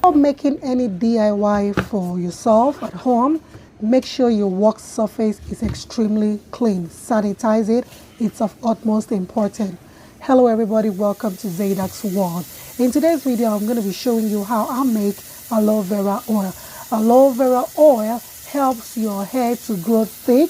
Before making any DIY for yourself at home, make sure your work surface is extremely clean. Sanitize it. It's of utmost importance. Hello everybody, welcome to Zadak's World. In today's video, I'm going to be showing you how I make aloe vera oil. Aloe vera oil helps your hair to grow thick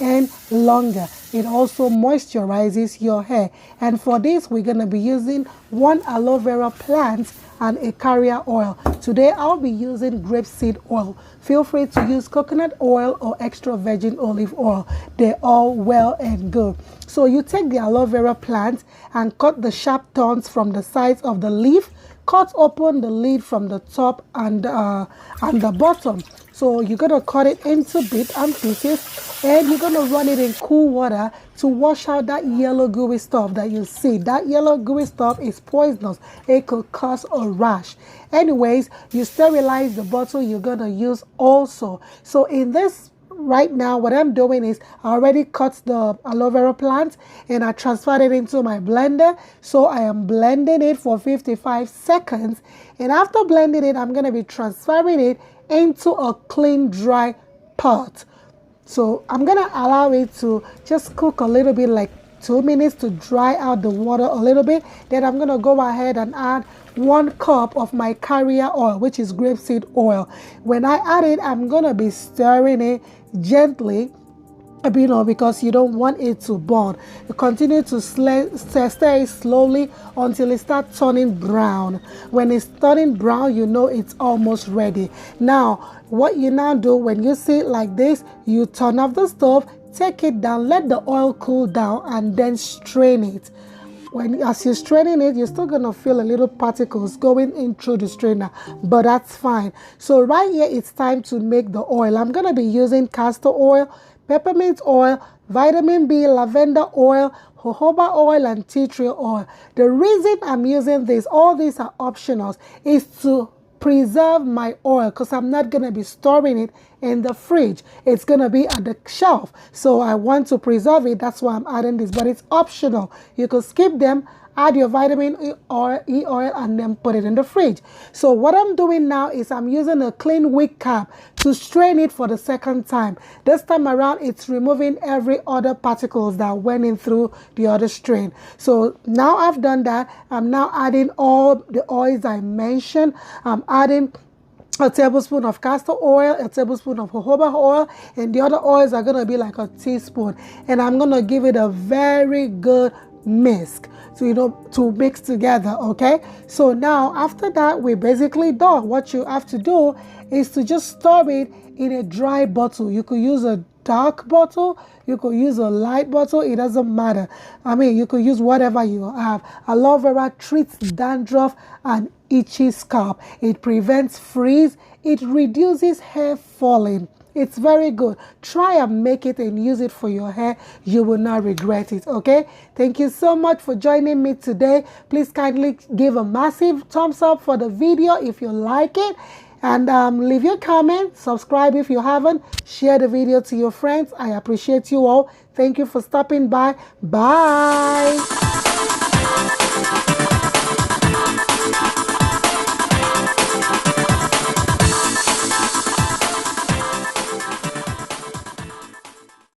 and longer. It also moisturizes your hair. And for this, we're going to be using one aloe vera plant and a carrier oil. Today, I'll be using grapeseed oil. Feel free to use coconut oil or extra virgin olive oil. They're all well and good. So you take the aloe vera plant and cut the sharp thorns from the sides of the leaf. Cut open the leaf from the top and the bottom. So you're going to cut it into bits and pieces, and you're going to run it in cool water to wash out that yellow gooey stuff that you see. That yellow gooey stuff is poisonous. It could cause a rash. Anyways, you sterilize the bottle you're going to use also. So in this right now, what I'm doing is I already cut the aloe vera plant and I transferred it into my blender. So I am blending it for 55 seconds. And after blending it, I'm going to be transferring it into a clean, dry pot. So I'm going to allow it to just cook a little bit, like 2 minutes, to dry out the water a little bit. Then I'm going to go ahead and add 1 cup of my carrier oil, which is grapeseed oil. When I add it, I'm going to be stirring it gently, because you don't want it to burn. You continue to stir it slowly until it starts turning brown. When it's turning brown, you know it's almost ready. Now, what you now do when you see it like this, you turn off the stove, take it down, let the oil cool down, and then strain it. As you're straining it, you're still going to feel a little particles going in through the strainer, but that's fine. So right here, it's time to make the oil. I'm going to be using castor oil, peppermint oil, vitamin B, lavender oil, jojoba oil, and tea tree oil. The reason I'm using this, all these are optionals, is to preserve my oil, because I'm not going to be storing it in the fridge. It's going to be at the shelf. So I want to preserve it. That's why I'm adding this, but it's optional. You could skip them, add your vitamin E oil, and then put it in the fridge. So what I'm doing now is I'm using a clean wick cap to strain it for the second time. This time around, it's removing every other particles that went in through the other strain. So now I've done that. I'm now adding all the oils I mentioned. I'm adding a tablespoon of castor oil, a tablespoon of jojoba oil, and the other oils are going to be like a teaspoon. And I'm going to give it a very good mix to mix together. Okay, so now after that, we're basically done. What you have to do is to just store it in a dry bottle. You could use a dark bottle, you could use a light bottle, it doesn't matter. You could use whatever you have. Aloe vera treats dandruff and itchy scalp. It prevents frizz. It reduces hair falling. It's very good. Try and make it and use it for your hair. You will not regret it, okay? Thank you so much for joining me today. Please kindly give a massive thumbs up for the video if you like it. And leave your comment, subscribe if you haven't, share the video to your friends. I appreciate you all. Thank you for stopping by. Bye.